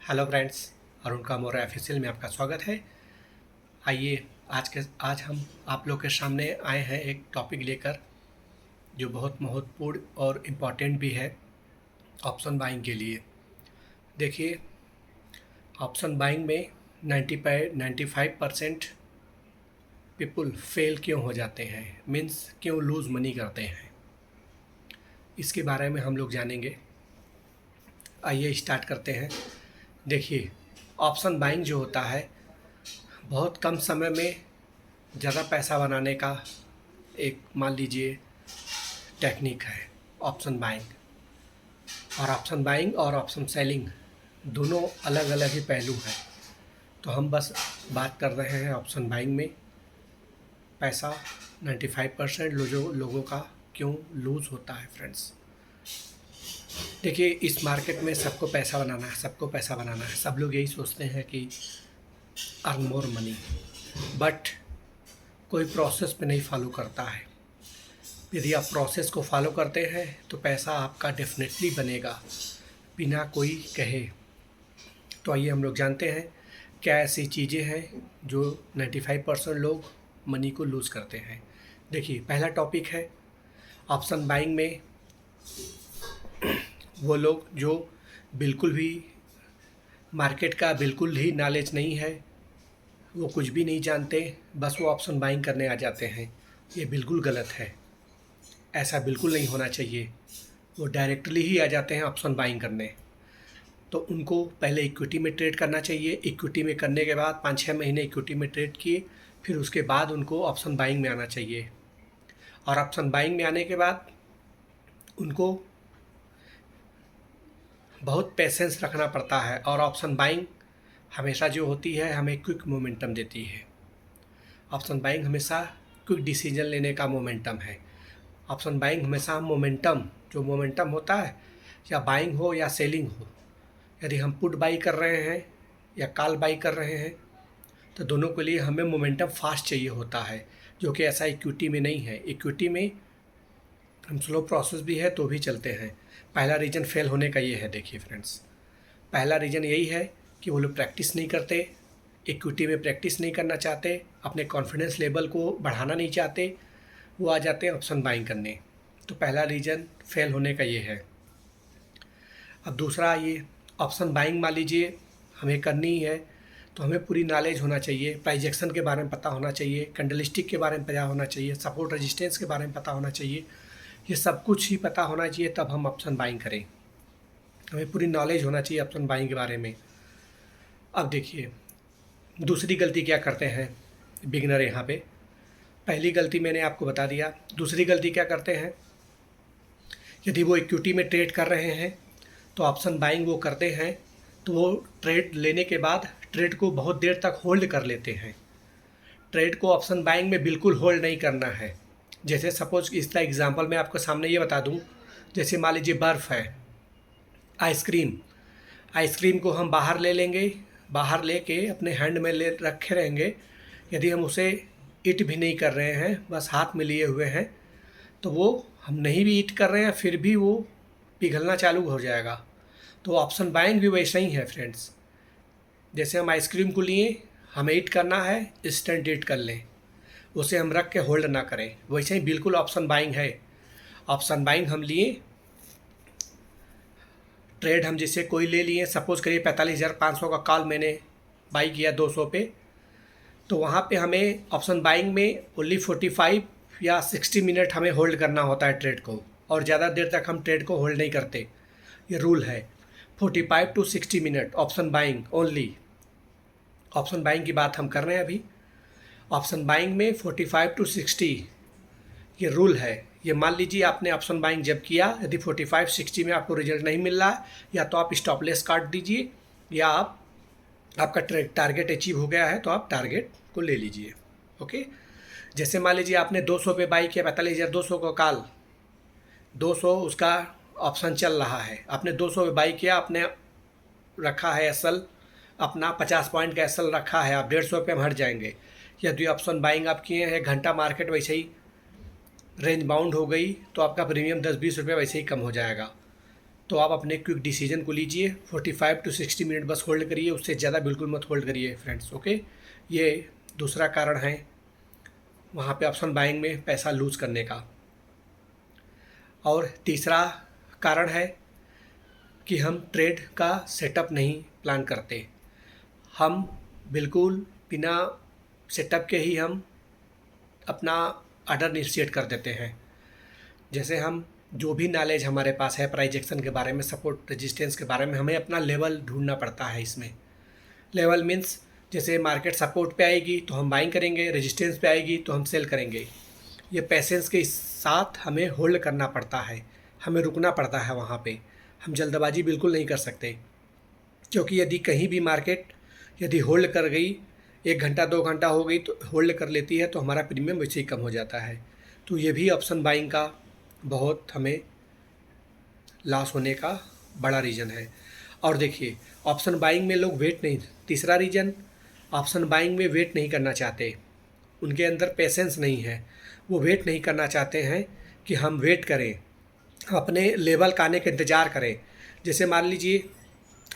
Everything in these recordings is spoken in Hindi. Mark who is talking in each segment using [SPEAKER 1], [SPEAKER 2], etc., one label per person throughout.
[SPEAKER 1] हेलो फ्रेंड्स, अरुण कामोरा ऑफिशियल में आपका स्वागत है। आइए आज हम आप लोग के सामने आए हैं एक टॉपिक लेकर जो बहुत महत्वपूर्ण और इम्पॉर्टेंट भी है ऑप्शन बाइंग के लिए। देखिए, ऑप्शन बाइंग में 95% पीपल फेल क्यों हो जाते हैं, मीन्स क्यों लूज़ मनी करते हैं, इसके बारे में हम लोग जानेंगे। आइए स्टार्ट करते हैं। देखिए, ऑप्शन बाइंग जो होता है बहुत कम समय में ज़्यादा पैसा बनाने का एक, मान लीजिए, टेक्निक है ऑप्शन बाइंग। और ऑप्शन बाइंग और ऑप्शन सेलिंग दोनों अलग अलग ही पहलू हैं। तो हम बस बात कर रहे हैं ऑप्शन बाइंग में पैसा 95% लोगों का क्यों लूज़ होता है। फ्रेंड्स, देखिए, इस मार्केट में सबको पैसा बनाना है, सबको पैसा बनाना है। सब लोग यही सोचते हैं कि अर्न मोर मनी, बट कोई प्रोसेस पे नहीं फॉलो करता है। यदि आप प्रोसेस को फॉलो करते हैं तो पैसा आपका डेफिनेटली बनेगा बिना कोई कहे। तो आइए हम लोग जानते हैं क्या ऐसी चीज़ें हैं जो 95% लोग मनी को लूज़ करते हैं। देखिए, पहला टॉपिक है ऑप्शन बाइंग में वो लोग जो बिल्कुल भी मार्केट का बिल्कुल ही नॉलेज नहीं है, वो कुछ भी नहीं जानते, बस वो ऑप्शन बाइंग करने आ जाते हैं। ये बिल्कुल गलत है, ऐसा बिल्कुल नहीं होना चाहिए। वो डायरेक्टली ही आ जाते हैं ऑप्शन बाइंग करने। तो उनको पहले इक्विटी में ट्रेड करना चाहिए। इक्विटी में करने के बाद 5-6 महीने इक्विटी में ट्रेड किए, फिर उसके बाद उनको ऑप्शन बाइंग में आना चाहिए। और ऑप्शन बाइंग में आने के बाद उनको बहुत पेशेंस रखना पड़ता है। और ऑप्शन बाइंग हमेशा जो होती है हमें क्विक मोमेंटम देती है। ऑप्शन बाइंग हमेशा क्विक डिसीजन लेने का मोमेंटम है। ऑप्शन बाइंग हमेशा मोमेंटम, जो मोमेंटम होता है, या बाइंग हो या सेलिंग हो, यदि हम पुट बाई कर रहे हैं या कॉल बाई कर रहे हैं तो दोनों के लिए हमें मोमेंटम फास्ट चाहिए होता है, जो कि ऐसा इक्विटी में नहीं है। इक्विटी में हम स्लो प्रोसेस भी है तो भी चलते हैं। पहला रीज़न फेल होने का ये है। देखिए फ्रेंड्स, पहला रीज़न यही है कि वो लोग प्रैक्टिस नहीं करते, इक्विटी में प्रैक्टिस नहीं करना चाहते, अपने कॉन्फिडेंस लेवल को बढ़ाना नहीं चाहते, वो आ जाते हैं ऑप्शन बाइंग करने। तो पहला रीज़न फेल होने का ये है। अब दूसरा, ये ऑप्शन बाइंग मान लीजिए हमें करनी ही है तो हमें पूरी नॉलेज होना चाहिए। प्राइस एक्शन के बारे में पता होना चाहिए, कैंडलस्टिक के बारे में पता होना चाहिए, सपोर्ट रेजिस्टेंस के बारे में पता होना चाहिए। ये सब कुछ ही पता होना चाहिए, तब हम ऑप्शन बाइंग करें। हमें पूरी नॉलेज होना चाहिए ऑप्शन बाइंग के बारे में। अब देखिए, दूसरी गलती क्या करते हैं बिगिनर यहाँ पे। पहली गलती मैंने आपको बता दिया। दूसरी गलती क्या करते हैं, यदि वो इक्विटी में ट्रेड कर रहे हैं तो ऑप्शन बाइंग वो करते हैं तो वो ट्रेड लेने के बाद ट्रेड को बहुत देर तक होल्ड कर लेते हैं। ट्रेड को ऑप्शन बाइंग में बिल्कुल होल्ड नहीं करना है। जैसे सपोज इसका एग्जांपल मैं आपको सामने ये बता दूं, जैसे मान लीजिए बर्फ़ है, आइसक्रीम। आइसक्रीम को हम बाहर ले लेंगे, बाहर लेके अपने हैंड में ले रखे रहेंगे। यदि हम उसे ईट भी नहीं कर रहे हैं, बस हाथ में लिए हुए हैं, तो वो हम नहीं भी ईट कर रहे हैं फिर भी वो पिघलना चालू हो जाएगा। तो ऑप्शन बाइंग भी वैसा ही है फ्रेंड्स। जैसे हम आइसक्रीम को लिए, हमें ईट करना है, इंस्टेंट ईट कर लें, उसे हम रख के होल्ड ना करें। वैसे ही बिल्कुल ऑप्शन बाइंग है। ऑप्शन बाइंग हम लिए, ट्रेड हम जैसे कोई ले लिए, सपोज करिए 45,500 का कॉल मैंने बाई किया 200 पे, तो वहाँ पे हमें ऑप्शन बाइंग में ओनली 45 या 60 मिनट हमें होल्ड करना होता है ट्रेड को, और ज़्यादा देर तक हम ट्रेड को होल्ड नहीं करते। ये रूल है, 45 to 60 minute option buying only. Option buying की बात हम कर रहे हैं अभी। ऑप्शन बाइंग में 45 टू 60 ये रूल है। ये मान लीजिए आपने ऑप्शन बाइंग जब किया, यदि 45-60 में आपको रिजल्ट नहीं मिल रहा है, या तो आप स्टॉप लॉस काट दीजिए, या आपका टारगेट अचीव हो गया है तो आप टारगेट को ले लीजिए। ओके, जैसे मान लीजिए आपने 200 पे बाई किया, 45,200 का कॉल, 200 उसका ऑप्शन चल रहा है, आपने 200 पे बाई किया, आपने रखा है एसएल, अपना 50 पॉइंट का एसएल रखा है, आप 150 पे हम हट जाएंगे। यदि ऑप्शन बाइंग आप किए हैं, घंटा मार्केट वैसे ही रेंज बाउंड हो गई तो आपका प्रीमियम 10-20 रुपये वैसे ही कम हो जाएगा। तो आप अपने क्विक डिसीजन को लीजिए। 45 टू 60 मिनट बस होल्ड करिए, उससे ज़्यादा बिल्कुल मत होल्ड करिए फ्रेंड्स। ओके, ये दूसरा कारण है वहाँ पे ऑप्शन बाइंग में पैसा लूज़ करने का। और तीसरा कारण है कि हम ट्रेड का सेटअप नहीं प्लान करते। हम बिल्कुल बिना सेटअप के ही हम अपना ऑर्डर इनिशिएट कर देते हैं। जैसे हम जो भी नॉलेज हमारे पास है प्राइस एक्शन के बारे में, सपोर्ट रेजिस्टेंस के बारे में, हमें अपना लेवल ढूंढना पड़ता है इसमें। लेवल मीन्स जैसे मार्केट सपोर्ट पे आएगी तो हम बाइंग करेंगे, रेजिस्टेंस पे आएगी तो हम सेल करेंगे। ये पैसेंस के साथ हमें होल्ड करना पड़ता है, हमें रुकना पड़ता है वहाँ पे। हम जल्दबाजी बिल्कुल नहीं कर सकते, क्योंकि यदि कहीं भी मार्केट यदि होल्ड कर गई, 1 घंटा 2 घंटा हो गई तो होल्ड कर लेती है, तो हमारा प्रीमियम वैसे ही कम हो जाता है। तो ये भी ऑप्शन बाइंग का बहुत हमें लॉस होने का बड़ा रीज़न है। और देखिए, ऑप्शन बाइंग में लोग वेट नहीं, तीसरा रीज़न, ऑप्शन बाइंग में वेट नहीं करना चाहते, उनके अंदर पेशेंस नहीं है। वो वेट नहीं करना चाहते हैं कि हम वेट करें, अपने लेवल का आने का इंतज़ार करें। जैसे मान लीजिए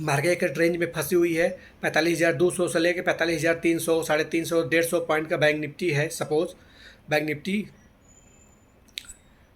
[SPEAKER 1] मार्केट रेंज में फंसी हुई है 45,200 से लेकर 45,300, 350, 150 पॉइंट का बैंक निफ्टी है। सपोज़ बैंक निफ्टी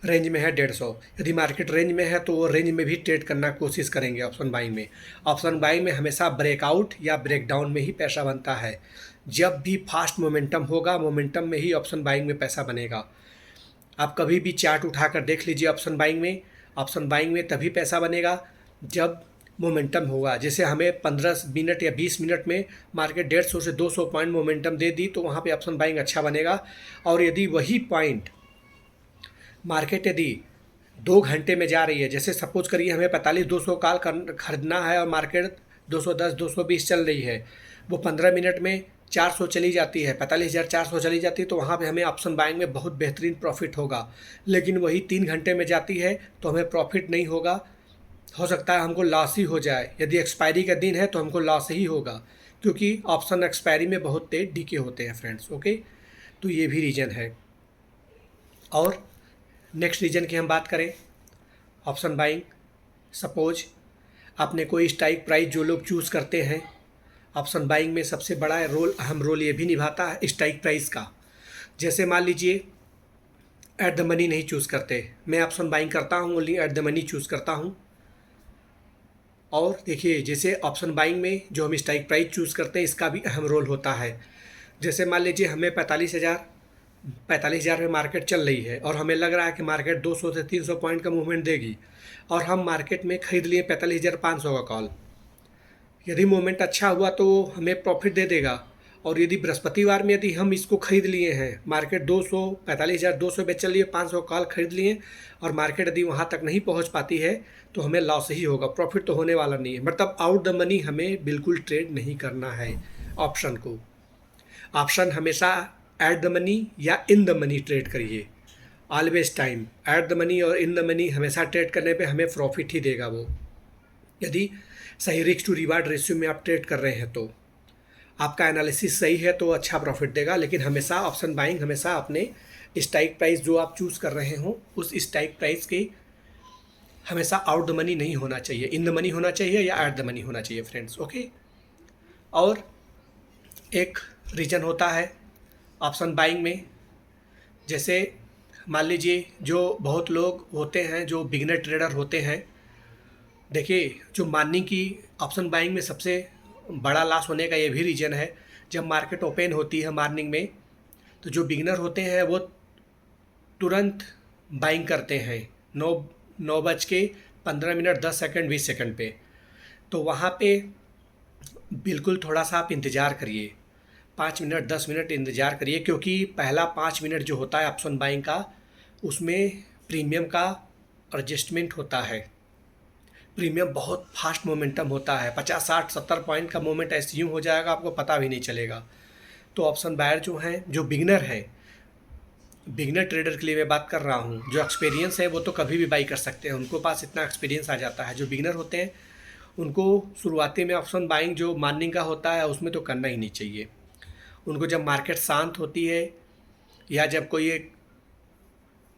[SPEAKER 1] रेंज में है 150, यदि मार्केट रेंज में है तो वो रेंज में भी ट्रेड करना कोशिश करेंगे ऑप्शन बाइंग में। ऑप्शन बाइंग में हमेशा ब्रेकआउट या ब्रेकडाउन में ही पैसा बनता है। जब भी फास्ट मोमेंटम होगा, मोमेंटम में ही ऑप्शन बाइंग में पैसा बनेगा। आप कभी भी चार्ट उठाकर देख लीजिए ऑप्शन बाइंग में। ऑप्शन बाइंग में तभी पैसा बनेगा जब मोमेंटम होगा। जैसे हमें 15 मिनट या 20 मिनट में मार्केट 150 से 200 पॉइंट मोमेंटम दे दी तो वहाँ पे ऑप्शन बाइंग अच्छा बनेगा। और यदि वही पॉइंट मार्केट यदि 2 घंटे में जा रही है, जैसे सपोज करिए हमें 45,200 कॉल खरीदना है और मार्केट 210 220 चल रही है, वो 15 मिनट में 400 चली जाती है, 45,400 चली जाती है, तो वहाँ पे हमें ऑप्शन बाइंग में बहुत बेहतरीन प्रॉफिट होगा। लेकिन वही 3 घंटे में जाती है तो हमें प्रॉफिट नहीं होगा, हो सकता है हमको लॉस ही हो जाए। यदि एक्सपायरी का दिन है तो हमको लॉस ही होगा, क्योंकि ऑप्शन एक्सपायरी में बहुत तेज डीके होते हैं फ्रेंड्स। ओके, तो ये भी रीज़न है। और नेक्स्ट रीजन की हम बात करें ऑप्शन बाइंग, सपोज आपने कोई स्ट्राइक प्राइस जो लोग चूज़ करते हैं, ऑप्शन बाइंग में सबसे बड़ा रोल, अहम रोल ये भी निभाता है स्ट्राइक प्राइस का। जैसे मान लीजिए एट द मनी नहीं चूज़ करते, मैं ऑप्शन बाइंग करता हूँ, only at the money choose करता हूँ। और देखिए, जैसे ऑप्शन बाइंग में जो हम स्ट्राइक प्राइस चूज़ करते हैं इसका भी अहम रोल होता है। जैसे मान लीजिए हमें 45,000 में मार्केट चल रही है और हमें लग रहा है कि मार्केट 200 से 300 पॉइंट का मूवमेंट देगी, और हम मार्केट में ख़रीद लिए 45,500 का कॉल। यदि मूवमेंट अच्छा हुआ तो हमें प्रॉफिट दे देगा। और यदि बृहस्पतिवार में यदि हम इसको ख़रीद लिए हैं, मार्केट 200 45,200 पे चल रही है, 500 कॉल खरीद लिए और मार्केट यदि वहाँ तक नहीं पहुँच पाती है तो हमें लॉस ही होगा, प्रॉफिट तो होने वाला नहीं है। मतलब आउट द मनी हमें बिल्कुल ट्रेड नहीं करना है ऑप्शन को। ऑप्शन हमेशा एट द मनी या इन द मनी ट्रेड करिए, always time. At the money और इन द मनी हमेशा ट्रेड करने पे हमें प्रॉफिट ही देगा वो, यदि सही रिस्क टू रिवार्ड रेशियो में आप ट्रेड कर रहे हैं तो। आपका एनालिसिस सही है तो अच्छा प्रॉफिट देगा। लेकिन हमेशा ऑप्शन बाइंग हमेशा अपने स्ट्राइक प्राइस जो आप चूज़ कर रहे हो उस स्ट्राइक प्राइस के हमेशा आउट द मनी नहीं होना चाहिए, इन द मनी होना चाहिए या एट द मनी होना चाहिए फ्रेंड्स। ओके, और एक रीज़न होता है ऑप्शन बाइंग में, जैसे मान लीजिए जो बहुत लोग होते हैं जो बिगिनर ट्रेडर होते हैं। देखिए, जो मॉर्निंग की ऑप्शन बाइंग में सबसे बड़ा लॉस होने का ये भी रीज़न है, जब मार्केट ओपन होती है मॉर्निंग में तो जो बिगिनर होते हैं वो तुरंत बाइंग करते हैं 9:15 10 सेकंड 20 सेकंड पे। तो वहाँ पे बिल्कुल थोड़ा सा आप इंतज़ार करिए, 5 मिनट 10 मिनट इंतज़ार करिए, क्योंकि पहला 5 मिनट जो होता है ऑप्शन बाइंग का उसमें प्रीमियम का एडजस्टमेंट होता है। प्रीमियम बहुत फास्ट मोमेंटम होता है, 50 60 70 पॉइंट का मोमेंट ऐसे यूँ हो जाएगा आपको पता भी नहीं चलेगा। तो ऑप्शन बायर जो हैं, जो बिगिनर हैं, बिगिनर ट्रेडर के लिए मैं बात कर रहा हूँ, जो एक्सपीरियंस है वो तो कभी भी बाई कर सकते हैं, उनको पास इतना एक्सपीरियंस आ जाता है। जो बिगिनर होते हैं उनको शुरुआती में ऑप्शन बाइंग जो मॉर्निंग का होता है उसमें तो करना ही नहीं चाहिए। उनको जब मार्केट शांत होती है या जब कोई एक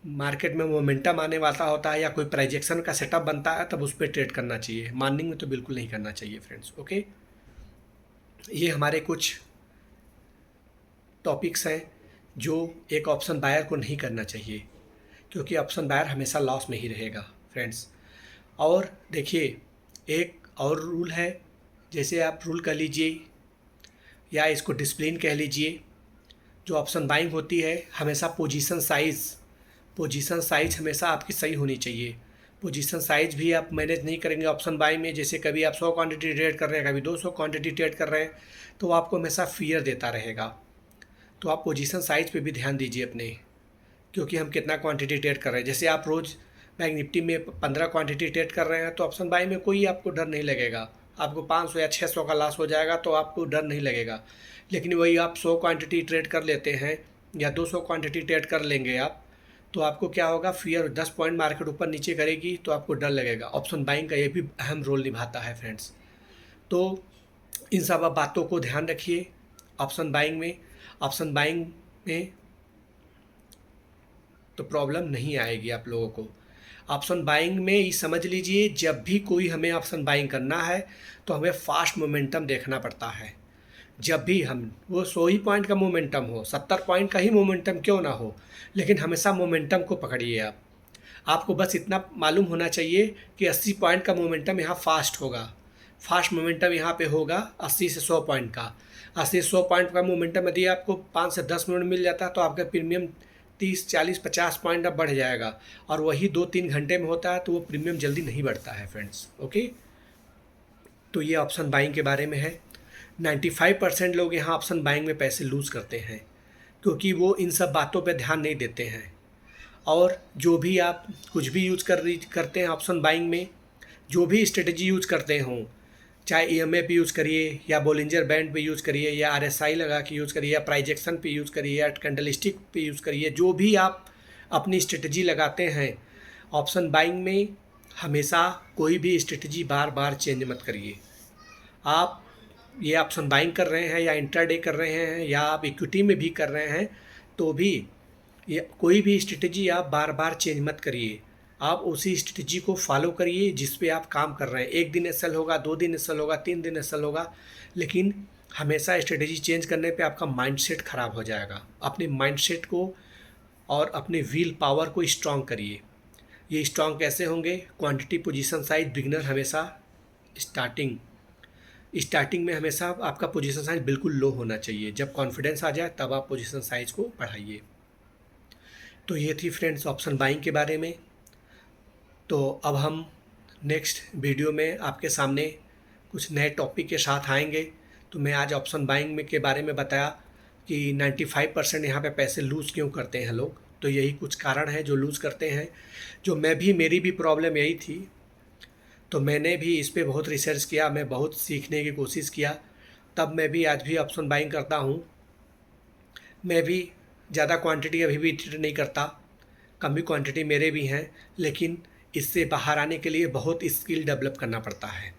[SPEAKER 1] मार्केट में मोमेंटम आने वाला होता है या कोई प्राइजेक्शन का सेटअप बनता है तब उस पर ट्रेड करना चाहिए, मॉर्निंग में तो बिल्कुल नहीं करना चाहिए फ्रेंड्स। ओके, ये हमारे कुछ टॉपिक्स हैं जो एक ऑप्शन बायर को नहीं करना चाहिए, क्योंकि ऑप्शन बायर हमेशा लॉस में ही रहेगा फ्रेंड्स। और देखिए, एक और रूल है, जैसे आप रूल कर लीजिए या इसको डिसिप्लिन कह लीजिए, जो ऑप्शन बाइंग होती है हमेशा पोजीशन साइज हमेशा आपकी सही होनी चाहिए। पोजीशन साइज भी आप मैनेज नहीं करेंगे ऑप्शन बाइंग में, जैसे कभी आप 100 क्वांटिटी ट्रेड कर रहे हैं, कभी 200 क्वांटिटी ट्रेड कर रहे हैं, तो आपको हमेशा फियर देता रहेगा। तो आप पोजीशन साइज पे भी ध्यान दीजिए अपने, क्योंकि हम कितना क्वांटिटी ट्रेड कर रहे हैं। जैसे आप रोज़ बैंक निफ्टी में 15 क्वांटिटी ट्रेड कर रहे हैं तो ऑप्शन बाइंग में कोई आपको डर नहीं लगेगा, आपको 500 या 600 का लॉस हो जाएगा तो आपको डर नहीं लगेगा। लेकिन वही आप 100 क्वांटिटी ट्रेड कर लेते हैं या 200 क्वांटिटी ट्रेड कर लेंगे आप, तो आपको क्या होगा, फियर 10 पॉइंट मार्केट ऊपर नीचे करेगी तो आपको डर लगेगा। ऑप्शन बाइंग का ये भी अहम रोल निभाता है फ्रेंड्स। तो इन सब बातों को ध्यान रखिए ऑप्शन बाइंग में तो प्रॉब्लम नहीं आएगी आप लोगों को। ऑप्शन बाइंग में ये समझ लीजिए, जब भी कोई हमें ऑप्शन बाइंग करना है तो हमें फास्ट मोमेंटम देखना पड़ता है। जब भी हम वो 100 ही पॉइंट का मोमेंटम हो, 70 पॉइंट का ही मोमेंटम क्यों ना हो, लेकिन हमेशा मोमेंटम को पकड़िए आप। आपको बस इतना मालूम होना चाहिए कि 80 पॉइंट का मोमेंटम यहाँ फास्ट होगा, फास्ट मोमेंटम यहाँ पे होगा 80 से 100 पॉइंट का। 80 से 100 पॉइंट का मोमेंटम यदि आपको 5 से 10 मिनट मिल जाता है तो आपका प्रीमियम 30, 40, 50 पॉइंट अब बढ़ जाएगा, और वही 2-3 घंटे में होता है तो वो प्रीमियम जल्दी नहीं बढ़ता है फ्रेंड्स। ओके, तो ये ऑप्शन बाइंग के बारे में है। 95% लोग यहाँ ऑप्शन बाइंग में पैसे लूज़ करते हैं, क्योंकि वो इन सब बातों पे ध्यान नहीं देते हैं। और जो भी आप कुछ भी करते हैं ऑप्शन बाइंग में, जो भी स्ट्रेटजी यूज़ करते हों, चाहे EMA पे यूज़ करिए या बोलिंजर बैंड पे यूज़ करिए या RSI लगा के यूज़ करिए या प्राइजेक्शन पे यूज़ करिए या कैंडलस्टिक पे यूज़ करिए, जो भी आप अपनी स्ट्रेटजी लगाते हैं ऑप्शन बाइंग में, हमेशा कोई भी स्ट्रेटजी बार बार चेंज मत करिए। आप ये ऑप्शन बाइंग कर रहे हैं या इंट्राडे कर रहे हैं या आप इक्विटी में भी कर रहे हैं, तो भी ये कोई भी स्ट्रेटजी आप बार बार चेंज मत करिए। आप उसी स्ट्रेटजी को फॉलो करिए जिस पे आप काम कर रहे हैं। एक दिन एसएल होगा, 2 दिन एसएल होगा, 3 दिन एसएल होगा, लेकिन हमेशा स्ट्रेटजी चेंज करने पे आपका माइंडसेट ख़राब हो जाएगा। अपने माइंडसेट को और अपने व्हील पावर को स्ट्रॉन्ग करिए। ये स्ट्रॉन्ग कैसे होंगे? क्वांटिटी, पोजीशन साइज, बिगनर हमेशा स्टार्टिंग में हमेशा आपका पोजीशन साइज बिल्कुल लो होना चाहिए। जब कॉन्फिडेंस आ जाए तब आप पोजीशन साइज को बढ़ाइए। तो ये थी फ्रेंड्स ऑप्शन बाइंग के बारे में। तो अब हम नेक्स्ट वीडियो में आपके सामने कुछ नए टॉपिक के साथ आएंगे। तो मैं आज ऑप्शन बाइंग में के बारे में बताया कि 95% यहाँ पे पैसे लूज़ क्यों करते हैं लोग। तो यही कुछ कारण है जो लूज़ करते हैं। मेरी भी प्रॉब्लम यही थी, तो मैंने भी इस पे बहुत रिसर्च किया, मैं बहुत सीखने की कोशिश किया, तब मैं भी आज भी ऑप्शन बाइंग करता हूँ। मैं भी ज़्यादा क्वांटिटी अभी भी ट्रेड नहीं करता, कम भी क्वांटिटी मेरे भी हैं, लेकिन इससे बाहर आने के लिए बहुत स्किल डेवलप करना पड़ता है,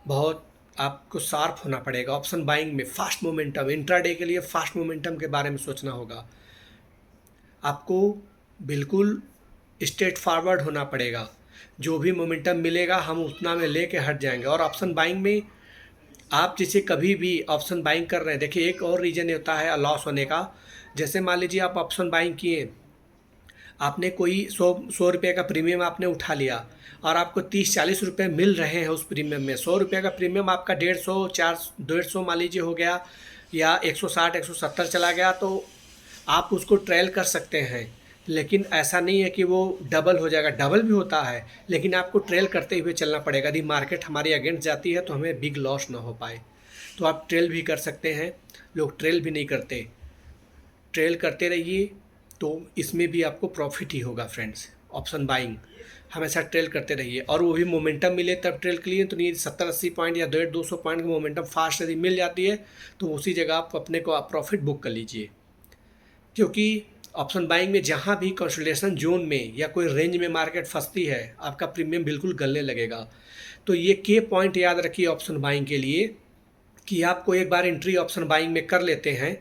[SPEAKER 1] बहुत आपको शार्प होना पड़ेगा। ऑप्शन बाइंग में फास्ट मोमेंटम, इंट्राडे के लिए फास्ट मोमेंटम के बारे में सोचना होगा, आपको बिल्कुल स्ट्रेट फॉरवर्ड होना पड़ेगा। जो भी मोमेंटम मिलेगा हम उतना में लेके हट जाएंगे। और ऑप्शन बाइंग में आप जैसे कभी भी ऑप्शन बाइंग कर रहे हैं, देखिए एक और रीज़न होता है लॉस होने का। जैसे मान लीजिए आप ऑप्शन बाइंग किए, आपने कोई 100 रुपये का प्रीमियम आपने उठा लिया और आपको 30-40 रुपये मिल रहे हैं उस प्रीमियम में। 100 रुपये का प्रीमियम आपका 150 मान लीजिए हो गया, या 160-170 चला गया, तो आप उसको ट्रेल कर सकते हैं। लेकिन ऐसा नहीं है कि वो डबल हो जाएगा, डबल भी होता है, लेकिन आपको ट्रेल करते हुए चलना पड़ेगा। यदि मार्केट हमारी अगेंस्ट जाती है तो हमें बिग लॉस ना हो पाए, तो आप ट्रेल भी कर सकते हैं। लोग ट्रेल भी नहीं करते, ट्रेल करते रहिए, तो इसमें भी आपको प्रॉफिट ही होगा फ्रेंड्स। ऑप्शन बाइंग हमेशा ट्रेल करते रहिए, और वो भी मोमेंटम मिले तब ट्रेल के लिए। तो नहीं 70-80 पॉइंट या 150-200 पॉइंट की मोमेंटम फास्ट यदि मिल जाती है तो उसी जगह आप अपने को प्रॉफिट बुक कर लीजिए। क्योंकि ऑप्शन बाइंग में जहाँ भी कंसोलिडेशन जोन में या कोई रेंज में मार्केट फंसती है, आपका प्रीमियम बिल्कुल गलने लगेगा। तो ये के पॉइंट याद रखिए ऑप्शन बाइंग के लिए, कि आपको एक बार एंट्री ऑप्शन बाइंग में कर लेते हैं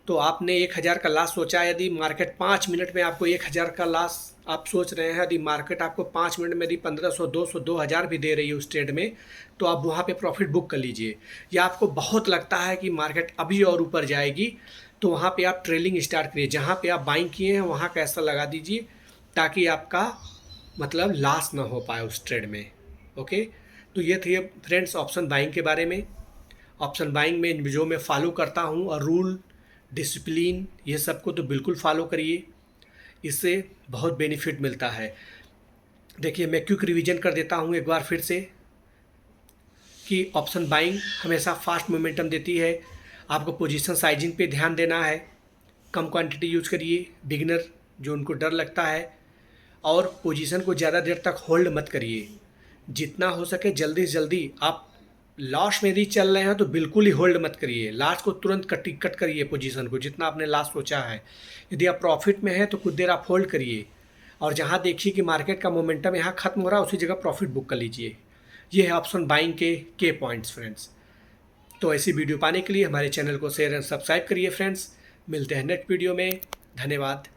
[SPEAKER 1] तो आपने 1000 का लॉस सोचा है, यदि मार्केट 5 मिनट में आपको 1000 का लॉस आप सोच रहे हैं, यदि मार्केट आपको 5 मिनट में यदि 1500, 200, 2000 भी दे रही है उस ट्रेड में, तो आप वहाँ पे प्रॉफिट बुक कर लीजिए। या आपको बहुत लगता है कि मार्केट अभी और ऊपर जाएगी, तो वहाँ पे आप ट्रेलिंग स्टार्ट करिए। जहाँ पे आप बाइंग किए हैं वहाँ का ऐसा लगा दीजिए, ताकि आपका मतलब लॉस ना हो पाए उस ट्रेड में। ओके, तो ये थे फ्रेंड्स ऑप्शन बाइंग के बारे में। ऑप्शन बाइंग में जो मैं फॉलो करता हूँ, और रूल, डिसिप्लिन, ये सब को तो बिल्कुल फॉलो करिए, इससे बहुत बेनिफिट मिलता है। देखिए, मैं क्विक रिवीजन कर देता हूँ एक बार फिर से, कि ऑप्शन बाइंग हमेशा फास्ट मोमेंटम देती है। आपको पोजीशन साइजिंग पे ध्यान देना है, कम क्वांटिटी यूज करिए, बिगिनर जो उनको डर लगता है, और पोजीशन को ज़्यादा देर तक होल्ड मत करिए। जितना हो सके जल्दी से जल्दी, आप लॉस में यदि चल रहे हैं तो बिल्कुल ही होल्ड मत करिए, लास्ट को तुरंत कट करिए पोजीशन को, जितना आपने लास्ट सोचा है। यदि आप प्रॉफिट में हैं तो कुछ देर आप होल्ड करिए, और जहां देखिए कि मार्केट का मोमेंटम यहाँ खत्म हो रहा है, उसी जगह प्रॉफिट बुक कर लीजिए। ये है ऑप्शन बाइंग के पॉइंट्स फ्रेंड्स। तो ऐसी वीडियो पाने के लिए हमारे चैनल को शेयर एंड सब्सक्राइब करिए फ्रेंड्स। मिलते हैं नेक्स्ट वीडियो में। धन्यवाद।